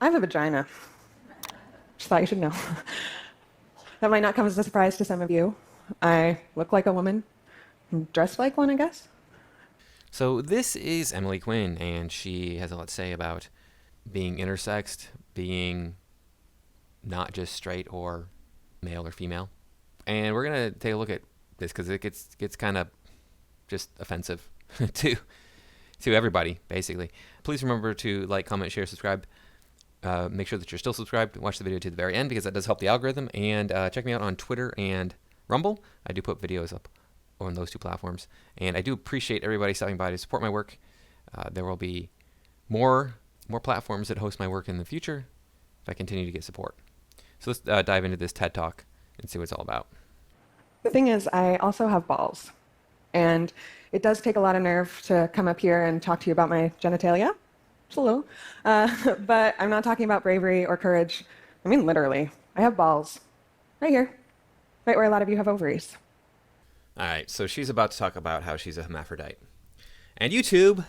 I have a vagina. Just thought you should know. That might not come as a surprise to some of you. I look like a woman, dress like one, I guess. So this is Emily Quinn, and she has a lot to say about being intersexed, being not just straight or male or female. And we're gonna take a look at this because it gets kind of just offensive to everybody, basically. Please remember to like, comment, share, subscribe. Make sure that you're still subscribed. Watch the video to the very end because that does help the algorithm. And check me out on Twitter and Rumble. I do put videos up on those two platforms. And I do appreciate everybody stopping by to support my work. There will be more platforms that host my work in the future if I continue to get support. So let's dive into this TED Talk and see what it's all about. The thing is, I also have balls. And it does take a lot of nerve to come up here and talk to you about my genitalia. Just a little. But I'm not talking about bravery or courage. I mean, literally. I have balls. Right here. Right where a lot of you have ovaries. All right, so she's about to talk about how she's a hermaphrodite. And YouTube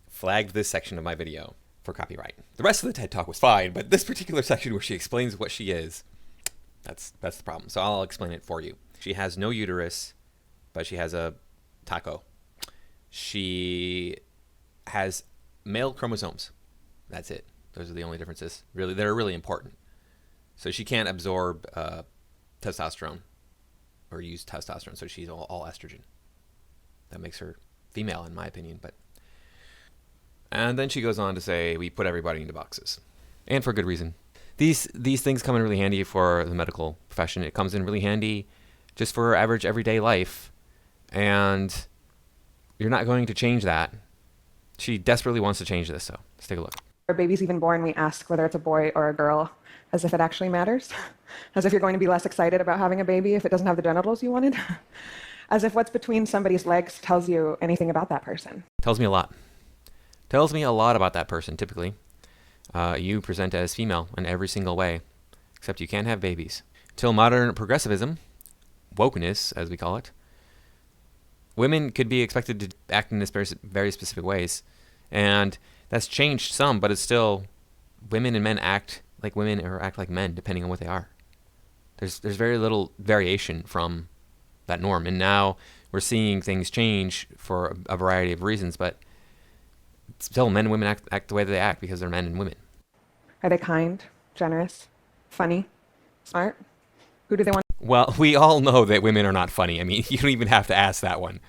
flagged this section of my video for copyright. The rest of the TED Talk was fine, but this particular section where she explains what she is, that's the problem. So I'll explain it for you. She has no uterus, but she has a taco. She has male chromosomes. That's it. Those are the only differences. Really, they're really important. So she can't absorb testosterone or use testosterone. So she's all estrogen. That makes her female, in my opinion. And then she goes on to say, we put everybody into boxes, and for good reason. These things come in really handy for the medical profession. It comes in really handy just for average everyday life, and you're not going to change that. She desperately wants to change this, so let's take a look. Our baby's even born, we ask whether it's a boy or a girl, as if it actually matters. As if you're going to be less excited about having a baby if it doesn't have the genitals you wanted. As if what's between somebody's legs tells you anything about that person. Tells me a lot. Tells me a lot about that person, typically. You present as female in every single way, except you can't have babies. Till modern progressivism, wokeness, as we call it, women could be expected to act in this very specific ways. And that's changed some, but it's still women and men act like women or act like men, depending on what they are. There's very little variation from that norm. And now we're seeing things change for a variety of reasons, but still men and women act the way they act because they're men and women. Are they kind, generous, funny, smart? Who do they want Well, we all know that women are not funny. I mean, you don't even have to ask that one,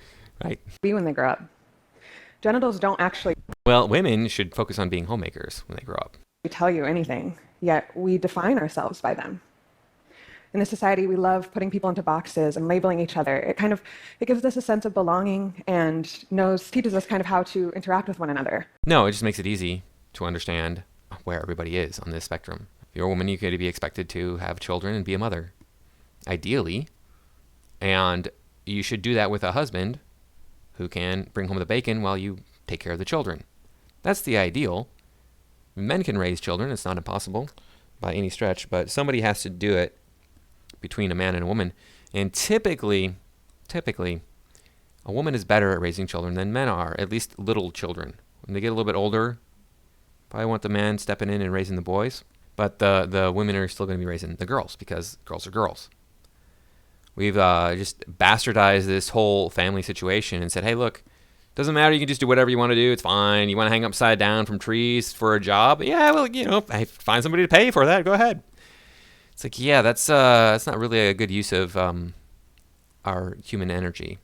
right? to be when they grow up? Genitals don't actually Well, women should focus on being homemakers when they grow up. tell you anything, yet we define ourselves by them. In this society, we love putting people into boxes and labeling each other. It gives us a sense of belonging and teaches us kind of how to interact with one another. No, it just makes it easy to understand where everybody is on this spectrum. If you're a woman, you could be expected to have children and be a mother, ideally. And you should do that with a husband who can bring home the bacon while you take care of the children. That's the ideal. Men can raise children. It's not impossible by any stretch, but somebody has to do it between a man and a woman. And typically, a woman is better at raising children than men are, at least little children. When they get a little bit older, probably want the man stepping in and raising the boys, but the women are still going to be raising the girls because girls are girls. We've just bastardized this whole family situation and said, hey, look, doesn't matter. You can just do whatever you want to do. It's fine. You want to hang upside down from trees for a job? Yeah, well, find somebody to pay for that. Go ahead. It's like, yeah, that's not really a good use of our human energy.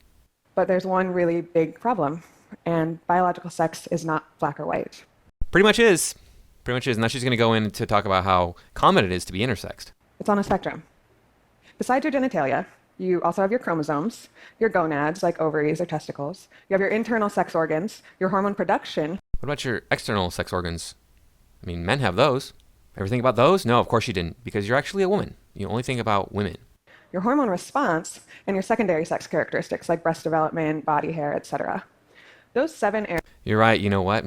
But there's one really big problem, and biological sex is not black or white. Pretty much is. And now she's going to go in to talk about how common it is to be intersexed. It's on a spectrum. Besides your genitalia, you also have your chromosomes, your gonads, like ovaries or testicles. You have your internal sex organs, your hormone production. What about your external sex organs? I mean, men have those. Ever think about those? No, of course you didn't, because you're actually a woman. You only think about women. Your hormone response, and your secondary sex characteristics like breast development, body hair, etc. Those 7 areas. You're right. You know what?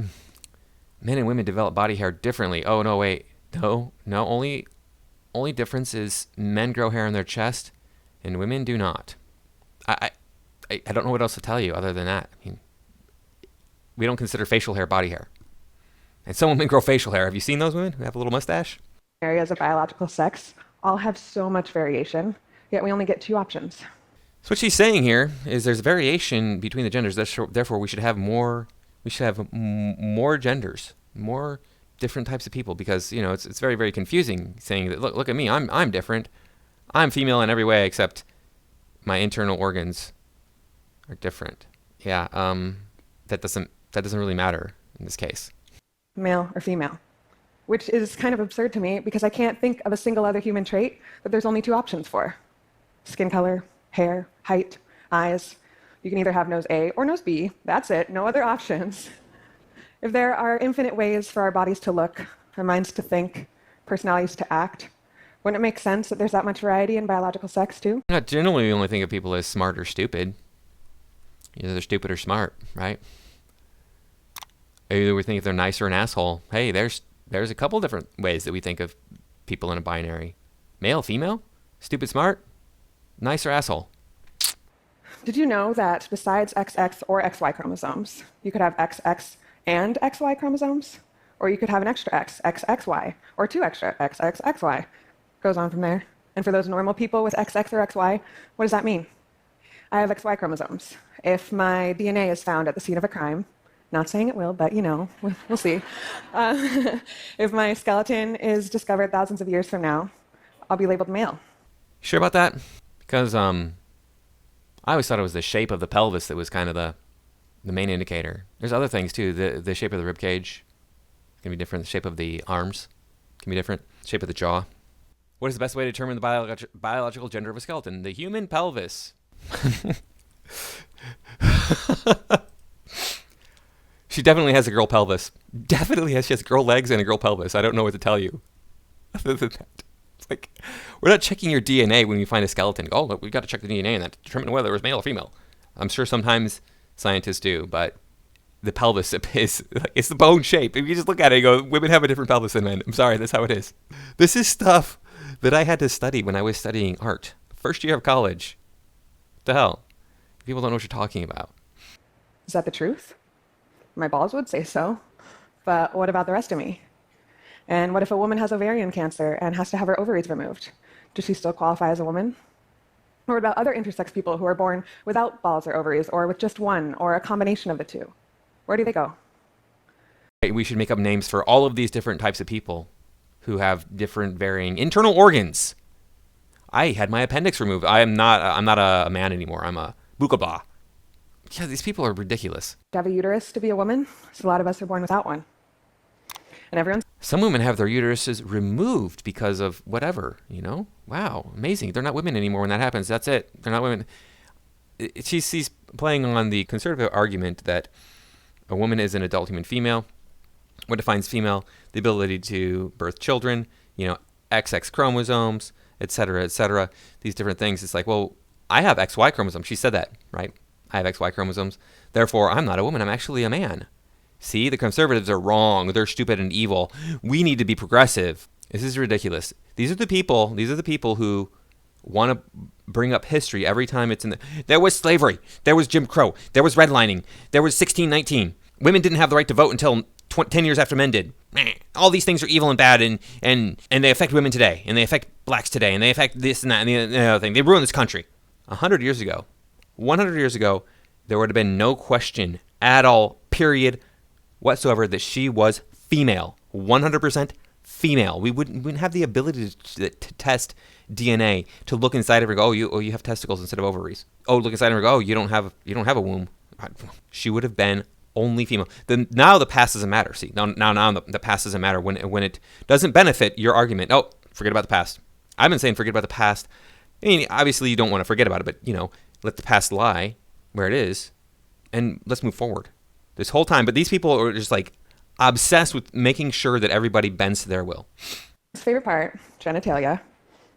Men and women develop body hair differently. Oh, no, wait. No. Only difference is men grow hair on their chest and women do not. I don't know what else to tell you other than that. I mean, we don't consider facial hair body hair. And some women grow facial hair. Have you seen those women who have a little mustache? areas of biological sex all have so much variation, yet we only get two options. So what she's saying here is there's variation between the genders. Therefore, we should have more. We should have more genders, more different types of people, because it's very, very confusing saying that look at me, I'm different. I'm female in every way except my internal organs are different. Yeah, that doesn't really matter in this case. Male or female, which is kind of absurd to me because I can't think of a single other human trait that there's only two options for. Skin color, hair, height, eyes. You can either have nose A or nose B. That's it, no other options. If there are infinite ways for our bodies to look, our minds to think, personalities to act, wouldn't it make sense that there's that much variety in biological sex too? Not generally, we only think of people as smart or stupid. Either they're stupid or smart, right? Either we think if they're nice or an asshole. Hey, there's a couple different ways that we think of people in a binary. Male, female, stupid, smart, nice or asshole. Did you know that besides XX or XY chromosomes, you could have XX and XY chromosomes? Or you could have an extra X, XXY, or two extra XXXY. Goes on from there. And for those normal people with XX or XY, what does that mean? I have XY chromosomes. If my DNA is found at the scene of a crime, not saying it will, but we'll see. If my skeleton is discovered thousands of years from now, I'll be labeled male. Sure about that? Because I always thought it was the shape of the pelvis that was kind of the main indicator. There's other things too. The shape of the rib cage can be different. The shape of the arms can be different. The shape of the jaw. What is the best way to determine the biological gender of a skeleton? The human pelvis. She definitely has a girl pelvis. She has girl legs and a girl pelvis. I don't know what to tell you. Other than that, it's like, we're not checking your DNA when we find a skeleton. Oh, look, we've got to check the DNA and that to determine whether it was male or female. I'm sure sometimes scientists do, but the pelvis is it's the bone shape. If you just look at it and go, women have a different pelvis than men. I'm sorry, that's how it is. This is stuff that I had to study when I was studying art. First year of college. What the hell? People don't know what you're talking about. Is that the truth? My balls would say so. But what about the rest of me? And what if a woman has ovarian cancer and has to have her ovaries removed? Does she still qualify as a woman? Or what about other intersex people who are born without balls or ovaries, or with just one, or a combination of the two? Where do they go? We should make up names for all of these different types of people who have different varying internal organs. I had my appendix removed. I'm not a man anymore. I'm a bukaba. Yeah, these people are ridiculous. To have a uterus to be a woman, so a lot of us are born without one. And some women have their uteruses removed because of whatever, Wow, amazing. They're not women anymore when that happens. That's it. They're not women. She's playing on the conservative argument that a woman is an adult human female. What defines female? The ability to birth children, XX chromosomes, et cetera, these different things. It's like, well, I have XY chromosomes. She said that, right? I have XY chromosomes. Therefore, I'm not a woman. I'm actually a man. See, the conservatives are wrong. They're stupid and evil. We need to be progressive. This is ridiculous. These are the people who want to bring up history every time it's there was slavery. There was Jim Crow. There was redlining. There was 1619. Women didn't have the right to vote until 10 years after men did. All these things are evil and bad, and they affect women today, and they affect blacks today, and they affect this and that and the other thing. They ruined this country. 100 years ago, there would have been no question at all, period, whatsoever, that she was female. 100% female. We wouldn't have the ability to test DNA, to look inside of her and go, you have testicles instead of ovaries. Oh, look inside of her and go, oh, you don't have a womb. She would have been only female. Now the past doesn't matter. See, now the past doesn't matter when it doesn't benefit your argument. Oh, forget about the past. I've been saying forget about the past. I mean, obviously you don't want to forget about it, but let the past lie where it is, and let's move forward. This whole time, but these people are just like obsessed with making sure that everybody bends to their will. Favorite part, genitalia.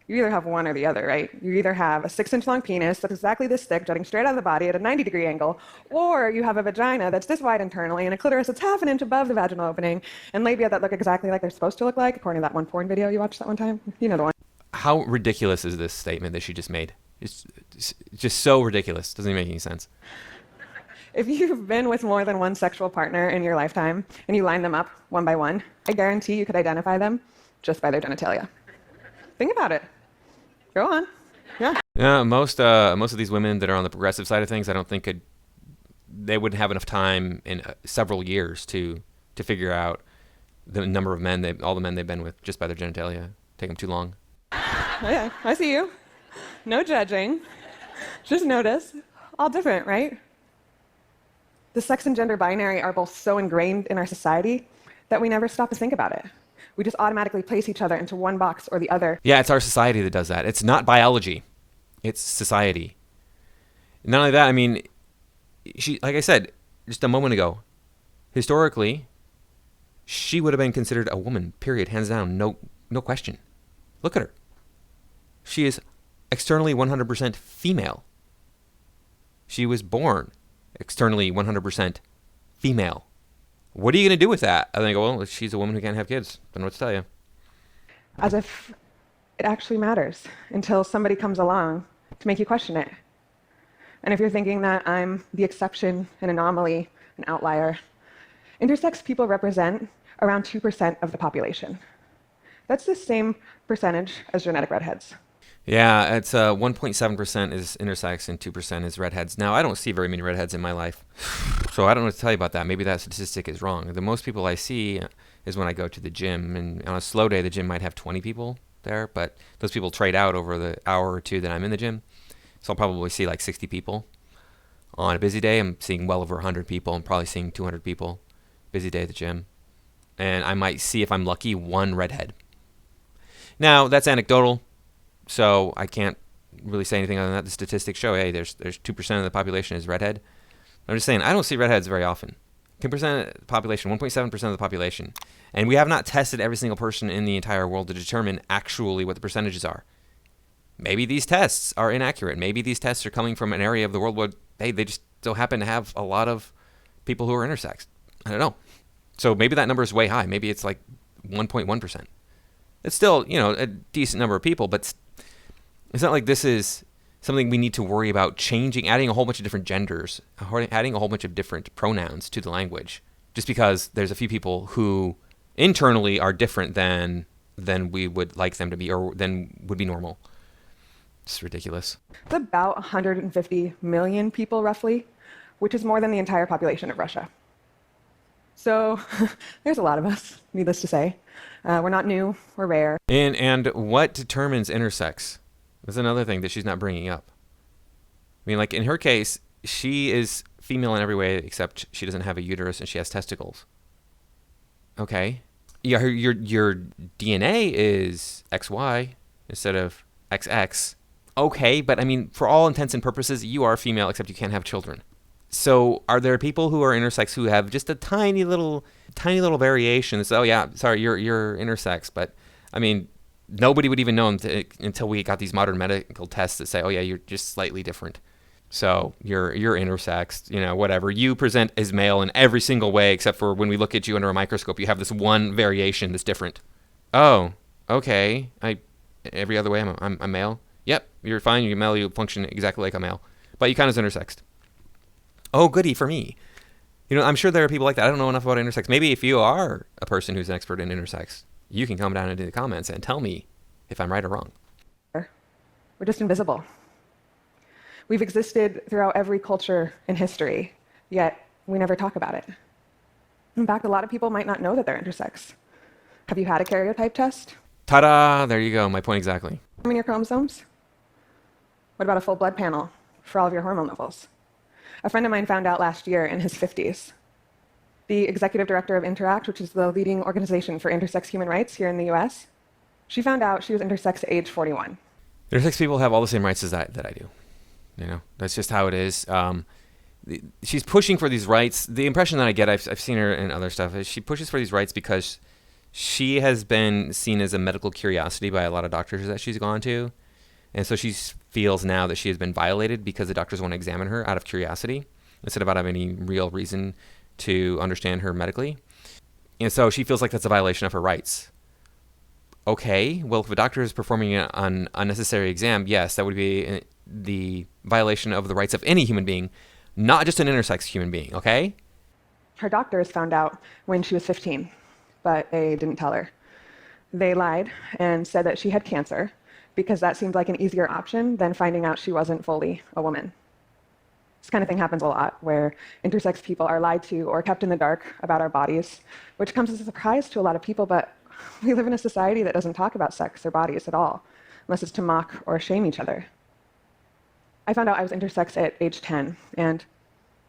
You either have one or the other, right? You either have a 6-inch long penis that's exactly this thick, jutting straight out of the body at a 90-degree angle, or you have a vagina that's this wide internally and a clitoris that's half an inch above the vaginal opening, and labia that look exactly like they're supposed to look like, according to that one porn video you watched that one time. You know the one. How ridiculous is this statement that she just made? It's just so ridiculous. Doesn't even make any sense. If you've been with more than one sexual partner in your lifetime and you line them up one by one, I guarantee you could identify them just by their genitalia. Think about it. Go on. Yeah. Yeah, most of these women that are on the progressive side of things, I don't think they wouldn't have enough time in several years to figure out the number of men all the men they've been with just by their genitalia. Take them too long. Oh, yeah, I see you. No judging. Just notice. All different, right? The sex and gender binary are both so ingrained in our society that we never stop to think about it. We just automatically place each other into one box or the other. Yeah, it's our society that does that. It's not biology. It's society. Not only that, I mean, like I said just a moment ago, historically, she would have been considered a woman, period, hands down, no question. Look at her. She is externally 100% female. She was born externally 100% female. What are you going to do with that? I think, well, she's a woman who can't have kids. Don't know what to tell you. As if it actually matters until somebody comes along to make you question it. And if you're thinking that I'm the exception, an anomaly, an outlier, intersex people represent around 2% of the population. That's the same percentage as genetic redheads. Yeah, it's 1.7% is intersex and 2% is redheads. Now, I don't see very many redheads in my life, so I don't know what to tell you about that. Maybe that statistic is wrong. The most people I see is when I go to the gym, and on a slow day, the gym might have 20 people there, but those people trade out over the hour or two that I'm in the gym, so I'll probably see like 60 people. On a busy day, I'm seeing well over 100 people. I'm probably seeing 200 people. Busy day at the gym. And I might see, if I'm lucky, one redhead. Now, that's anecdotal, so I can't really say anything other than that. The statistics show, hey, there's 2% of the population is redhead. I'm just saying, I don't see redheads very often. 2% of the population, 1.7% of the population. And we have not tested every single person in the entire world to determine actually what the percentages are. Maybe these tests are inaccurate. Maybe these tests are coming from an area of the world where they just don't happen to have a lot of people who are intersex. I don't know. So maybe that number is way high. Maybe it's like 1.1%. It's still, a decent number of people, but it's not like this is something we need to worry about changing, adding a whole bunch of different genders, adding a whole bunch of different pronouns to the language, just because there's a few people who internally are different than we would like them to be, or than would be normal. It's ridiculous. It's about 150 million people, roughly, which is more than the entire population of Russia. So there's a lot of us, needless to say. We're not new, we're rare. And what determines intersex? That's another thing that she's not bringing up. I mean, like in her case, she is female in every way except she doesn't have a uterus and she has testicles. Okay. Yeah, your DNA is XY instead of XX. Okay, but I mean, for all intents and purposes, you are female except you can't have children. So are there people who are intersex who have just a tiny little variation? So, oh yeah, sorry, you're intersex, but I mean, nobody would even know until we got these modern medical tests that say, oh yeah, you're just slightly different. So you're intersex, whatever. You present as male in every single way except for when we look at you under a microscope, you have this one variation that's different. Oh, okay. Every other way I'm male. Yep, you're fine. You're male. You function exactly like a male, but you count as intersexed. Oh, goody for me. I'm sure there are people like that. I don't know enough about intersex. Maybe if you are a person who's an expert in intersex, you can come down into the comments and tell me if I'm right or wrong. We're just invisible. We've existed throughout every culture in history, yet we never talk about it. In fact, a lot of people might not know that they're intersex. Have you had a karyotype test? Ta-da! There you go. My point exactly. How many are chromosomes? What about a full blood panel for all of your hormone levels? A friend of mine found out last year in his 50s. The executive director of Interact, which is the leading organization for intersex human rights here in the US, she found out she was intersex at age 41. Intersex people have all the same rights as that I do. That's just how it is. She's pushing for these rights. The impression that I get, I've seen her in other stuff, is she pushes for these rights because she has been seen as a medical curiosity by a lot of doctors that she's gone to. And so she feels now that she has been violated because the doctors want to examine her out of curiosity instead of out of any real reason to understand her medically. And so she feels like that's a violation of her rights. Okay, well, if a doctor is performing an unnecessary exam, yes, that would be the violation of the rights of any human being. not just an intersex human being, okay? Her doctors found out when she was 15, but they didn't tell her. They lied and said that she had cancer because that seemed like an easier option than finding out she wasn't fully a woman. This kind of thing happens a lot, where intersex people are lied to or kept in the dark about our bodies, which comes as a surprise to a lot of people, but we live in a society that doesn't talk about sex or bodies at all, unless it's to mock or shame each other. I found out I was intersex at age 10, and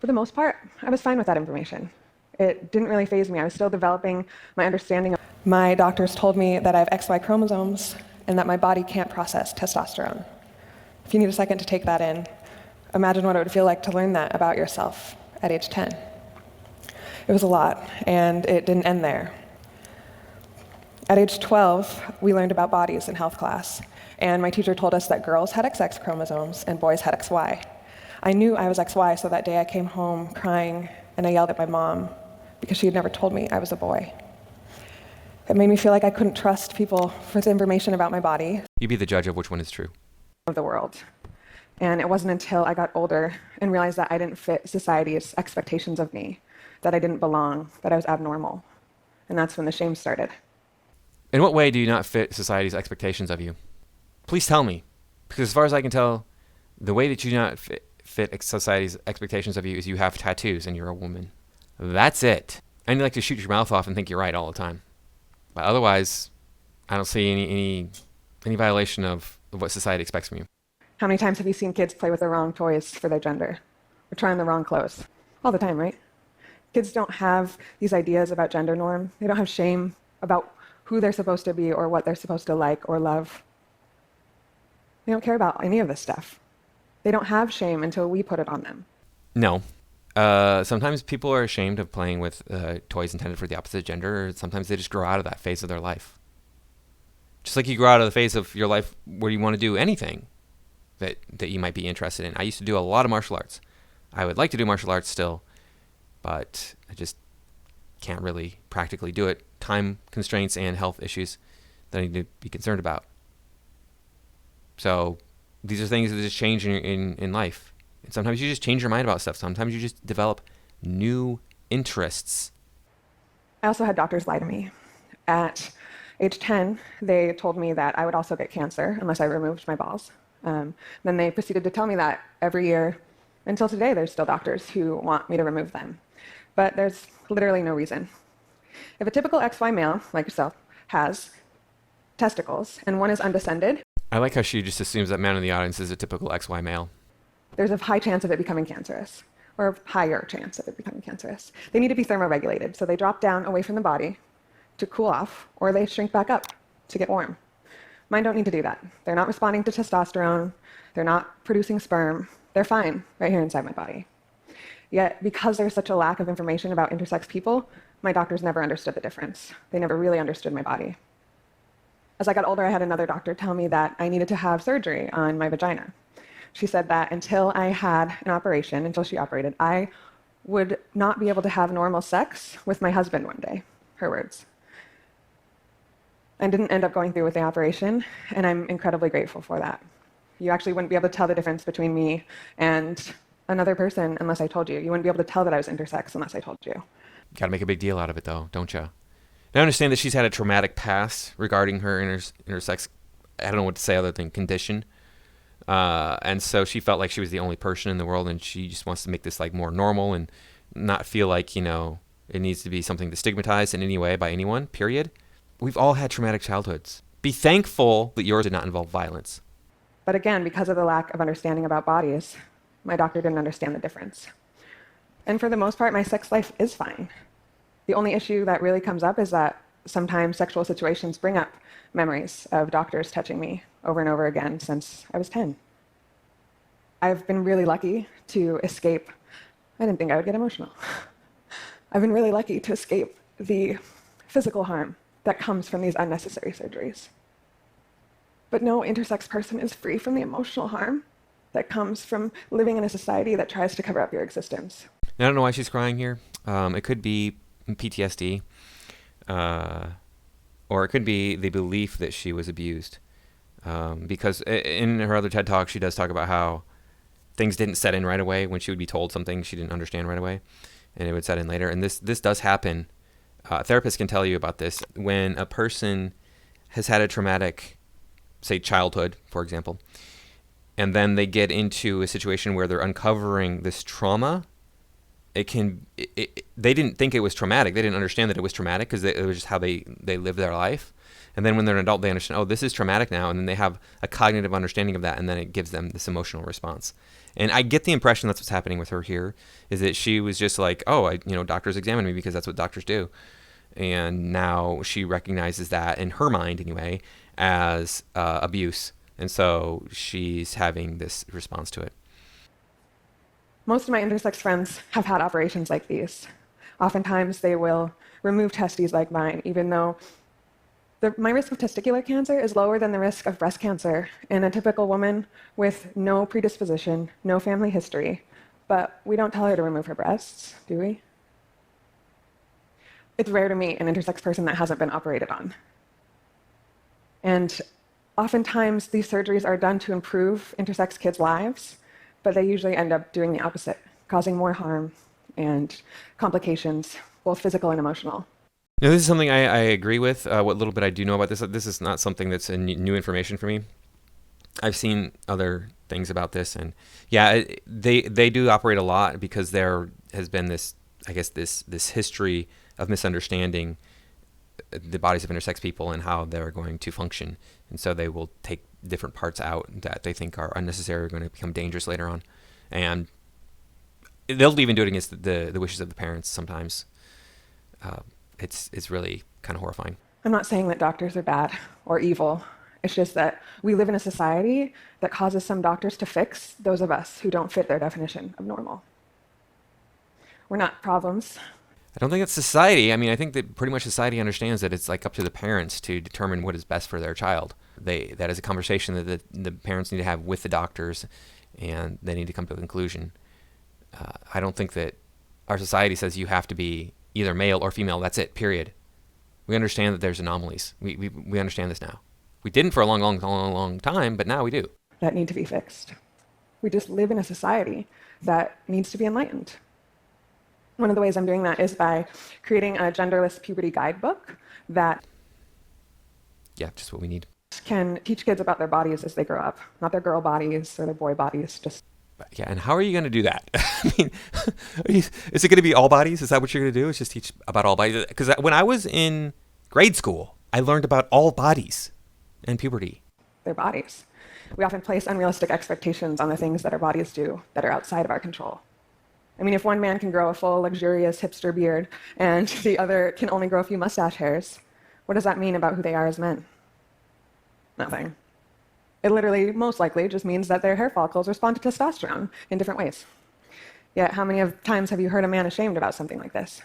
for the most part, I was fine with that information. It didn't really faze me. I was still developing my understanding. My doctors told me that I have XY chromosomes and that my body can't process testosterone. If you need a second to take that in, imagine what it would feel like to learn that about yourself at age 10. It was a lot, and it didn't end there. At age 12, we learned about bodies in health class, and my teacher told us that girls had XX chromosomes and boys had XY. I knew I was XY, so that day I came home crying, and I yelled at my mom because she had never told me I was a boy. It made me feel like I couldn't trust people for the information about my body. You be the judge of which one is true. Of the world. And it wasn't until I got older and realized that I didn't fit society's expectations of me, that I didn't belong, that I was abnormal. And that's when the shame started. In what way do you not fit society's expectations of you? Please tell me. Because as far as I can tell, the way that you do not fit society's expectations of you is you have tattoos and you're a woman. That's it. And you like to shoot your mouth off and think you're right all the time. But otherwise, I don't see any violation of what society expects from you. How many times have you seen kids play with the wrong toys for their gender? Or try on the wrong clothes? All the time, right? Kids don't have these ideas about gender norm. They don't have shame about who they're supposed to be or what they're supposed to like or love. They don't care about any of this stuff. They don't have shame until we put it on them. No. Sometimes people are ashamed of playing with toys intended for the opposite gender, or sometimes they just grow out of that phase of their life. Just like you grow out of the phase of your life where you want to do anything that you might be interested in. I used to do a lot of martial arts. I would like to do martial arts still, but I just can't really practically do it. Time constraints and health issues that I need to be concerned about. So these are things that just change in life. And sometimes you just change your mind about stuff. Sometimes you just develop new interests. I also had doctors lie to me. At age 10, they told me that I would also get cancer unless I removed my balls. Then they proceeded to tell me that every year until today. There's still doctors who want me to remove them. But there's literally no reason. If a typical XY male, like yourself, has testicles and one is undescended, I like how she just assumes that man in the audience is a typical XY male. There's a high chance of it becoming cancerous, or a higher chance of it becoming cancerous. They need to be thermoregulated, so they drop down away from the body to cool off, or they shrink back up to get warm. Mine don't need to do that. They're not responding to testosterone. They're not producing sperm. They're fine right here inside my body. Yet, because there's such a lack of information about intersex people, my doctors never understood the difference. They never really understood my body. As I got older, I had another doctor tell me that I needed to have surgery on my vagina. She said that until I had an operation, until she operated, I would not be able to have normal sex with my husband one day, her words. I didn't end up going through with the operation, and I'm incredibly grateful for that. You actually wouldn't be able to tell the difference between me and another person unless I told you. You wouldn't be able to tell that I was intersex unless I told you. Got to make a big deal out of it, though, don't you? Now, I understand that she's had a traumatic past regarding her intersex, I don't know what to say other than condition. And so she felt like she was the only person in the world, and she just wants to make this like more normal and not feel like, it needs to be something to stigmatize in any way by anyone, period. We've all had traumatic childhoods. Be thankful that yours did not involve violence. But again, because of the lack of understanding about bodies, my doctor didn't understand the difference. And for the most part, my sex life is fine. The only issue that really comes up is that sometimes sexual situations bring up memories of doctors touching me over and over again since I was 10. I've been really lucky to escape. I didn't think I would get emotional. I've been really lucky to escape the physical harm that comes from these unnecessary surgeries. But no intersex person is free from the emotional harm that comes from living in a society that tries to cover up your existence. I don't know why she's crying here. It could be PTSD, or it could be the belief that she was abused. Because in her other TED Talk, she does talk about how things didn't set in right away when she would be told something she didn't understand right away, and it would set in later. And this does happen. Therapists can tell you about this. When a person has had a traumatic, say, childhood, for example, and then they get into a situation where they're uncovering this trauma, they didn't think it was traumatic. They didn't understand that it was traumatic because it was just how they live their life. And then when they're an adult, they understand, oh, this is traumatic now. And then they have a cognitive understanding of that. And then it gives them this emotional response. And I get the impression that's what's happening with her here, is that she was just like, oh, doctors examine me because that's what doctors do. And now she recognizes that, in her mind anyway, as abuse. And so she's having this response to it. Most of my intersex friends have had operations like these. Oftentimes they will remove testes like mine, even though my risk of testicular cancer is lower than the risk of breast cancer in a typical woman with no predisposition, no family history. But we don't tell her to remove her breasts, do we? It's rare to meet an intersex person that hasn't been operated on. And oftentimes these surgeries are done to improve intersex kids' lives, but they usually end up doing the opposite, causing more harm and complications, both physical and emotional. Now, this is something I agree with. What little bit I do know about this, this is not something that's new information for me. I've seen other things about this, and yeah, they do operate a lot because there has been this, I guess, this history of misunderstanding the bodies of intersex people and how they're going to function, and so they will take different parts out that they think are unnecessary, or going to become dangerous later on, and they'll even do it against the wishes of the parents sometimes. It's really kind of horrifying. I'm not saying that doctors are bad or evil. It's just that we live in a society that causes some doctors to fix those of us who don't fit their definition of normal. We're not problems. I don't think it's society. I mean, I think that pretty much society understands that it's like up to the parents to determine what is best for their child. That is a conversation that the parents need to have with the doctors, and they need to come to a conclusion. I don't think that our society says you have to be either male or female. That's it, period. We understand that there's anomalies. We understand this now. We didn't for a long time, but now we do. That need to be fixed. We just live in a society that needs to be enlightened. One of the ways I'm doing that is by creating a genderless puberty guidebook that just what we need. Can teach kids about their bodies as they grow up, not their girl bodies or their boy bodies, just... Yeah, and how are you going to do that? I mean, is it going to be all bodies? Is that what you're going to do? Is just teach about all bodies? Because when I was in grade school, I learned about all bodies and puberty. Their bodies. We often place unrealistic expectations on the things that our bodies do that are outside of our control. I mean, if one man can grow a full, luxurious hipster beard and the other can only grow a few mustache hairs, what does that mean about who they are as men? Nothing. It literally, most likely, just means that their hair follicles respond to testosterone in different ways. Yet, how many times have you heard a man ashamed about something like this?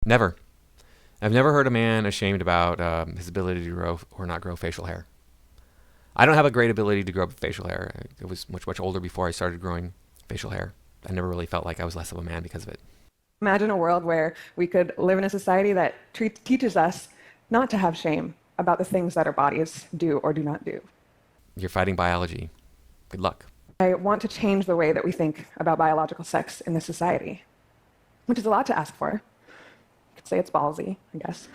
Never. I've never heard a man ashamed about his ability to grow or not grow facial hair. I don't have a great ability to grow facial hair. I was much older before I started growing facial hair. I never really felt like I was less of a man because of it. Imagine a world where we could live in a society that teaches us not to have shame about the things that our bodies do or do not do. You're fighting biology. Good luck. I want to change the way that we think about biological sex in this society, which is a lot to ask for. You could say it's ballsy, I guess.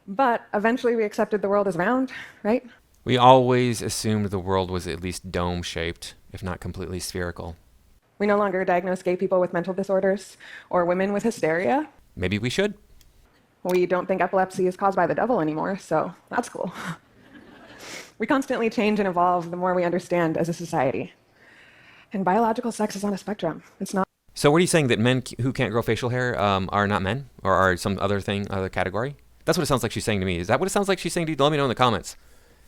But eventually we accepted the world is round, right? We always assumed the world was at least dome-shaped, if not completely spherical. We no longer diagnose gay people with mental disorders or women with hysteria. Maybe we should. We don't think epilepsy is caused by the devil anymore, so that's cool. We constantly change and evolve the more we understand as a society. And biological sex is on a spectrum. It's not... So what are you saying, that men who can't grow facial hair are not men? Or are some other category? That's what it sounds like she's saying to me. Is that what it sounds like she's saying to you? Let me know in the comments.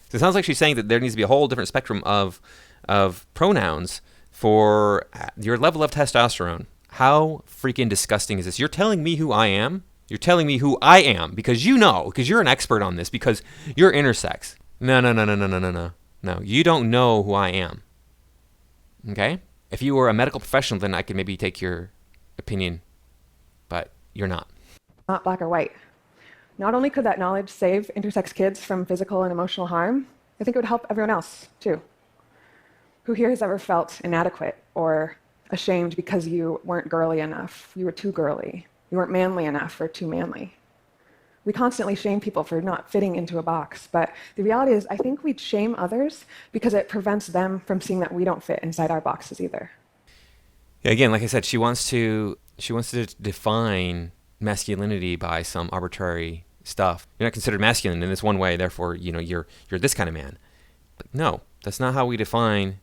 So it sounds like she's saying that there needs to be a whole different spectrum of pronouns for your level of testosterone. How freaking disgusting is this? You're telling me who I am? You're telling me who I am because because you're an expert on this, because you're intersex. No. No, you don't know who I am. Okay? If you were a medical professional, then I could maybe take your opinion, but you're not. Not black or white. Not only could that knowledge save intersex kids from physical and emotional harm, I think it would help everyone else, too. Who here has ever felt inadequate or ashamed because you weren't girly enough? You were too girly. You weren't manly enough or too manly. We constantly shame people for not fitting into a box, but the reality is I think we shame others because it prevents them from seeing that we don't fit inside our boxes either. Yeah, again, like I said, she wants to define masculinity by some arbitrary stuff. You're not considered masculine in this one way, therefore, you're this kind of man. But no, that's not how we define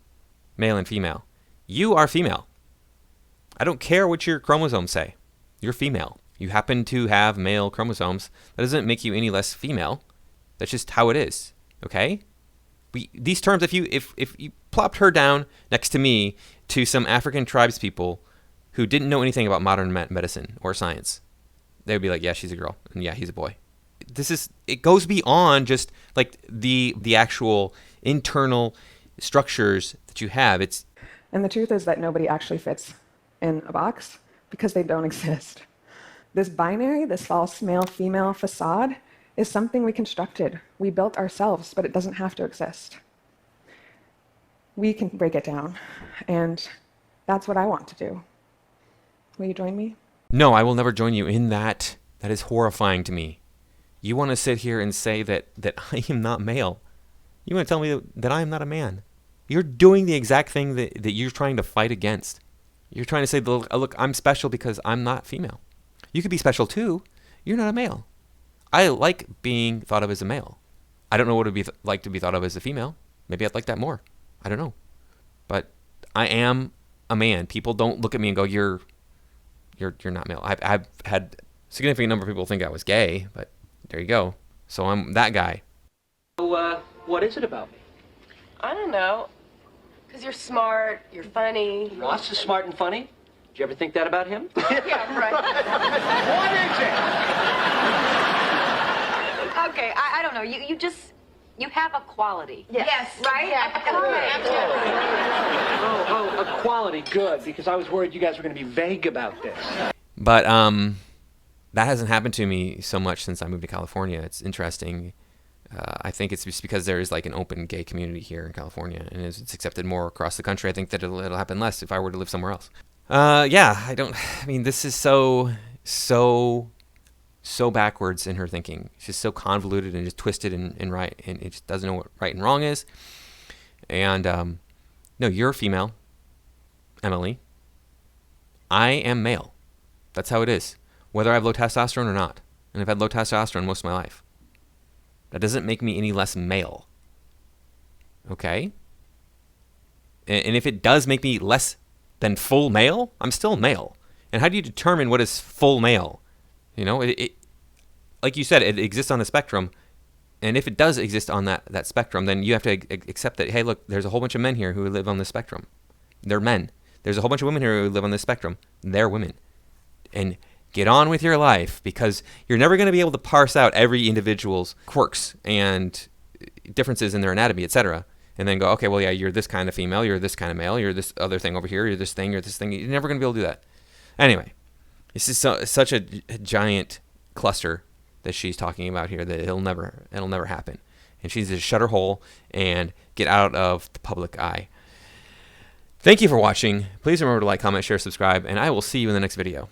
male and female. You are female. I don't care what your chromosomes say. You're female. You happen to have male chromosomes. That doesn't make you any less female. That's just how it is. Okay? These terms, if you plopped her down next to me to some African tribes people who didn't know anything about modern medicine or science, they would be like, yeah, she's a girl, and yeah, he's a boy. It goes beyond just like the actual internal structures that you have. And the truth is that nobody actually fits in a box because they don't exist. This binary, this false male-female facade is something we constructed. We built ourselves, but it doesn't have to exist. We can break it down, and that's what I want to do. Will you join me? No, I will never join you in that. That is horrifying to me. You want to sit here and say that I am not male. You want to tell me that I am not a man. You're doing the exact thing that you're trying to fight against. You're trying to say, look, I'm special because I'm not female. You could be special too. You're not a male. I like being thought of as a male. I don't know what it would be like to be thought of as a female. Maybe I'd like that more. I don't know. But I am a man. People don't look at me and go, you're not male. I've had a significant number of people think I was gay, but there you go. So I'm that guy. So, what is it about me? I don't know. Because you're smart, you're funny. Ross is smart and funny. Did you ever think that about him? Yeah, right. What is it? Okay, I don't know. You have a quality. Yes. Right? Yeah, Oh, a quality. Good, because I was worried you guys were going to be vague about this. But that hasn't happened to me so much since I moved to California. It's interesting. I think it's just because there is like an open gay community here in California, and as it's accepted more across the country, I think that it'll happen less if I were to live somewhere else. This is so backwards in her thinking. She's so convoluted and just twisted and right, and it just doesn't know what right and wrong is. And no, you're female, Emily. I am male. That's how it is, whether I have low testosterone or not. And I've had low testosterone most of my life. That doesn't make me any less male. Okay? And if it does make me less than full male, I'm still male. And how do you determine what is full male? It like you said, it exists on the spectrum. And if it does exist on that spectrum, then you have to accept that, hey, look, there's a whole bunch of men here who live on this spectrum. They're men. There's a whole bunch of women here who live on this spectrum. They're women. And get on with your life, because you're never going to be able to parse out every individual's quirks and differences in their anatomy, etc. And then go, okay, well, yeah, you're this kind of female, you're this kind of male, you're this other thing over here, you're this thing, you're this thing. You're never going to be able to do that. Anyway, this is such a giant cluster that she's talking about here that it'll never happen. And she needs to shut her hole and get out of the public eye. Thank you for watching. Please remember to like, comment, share, subscribe, and I will see you in the next video.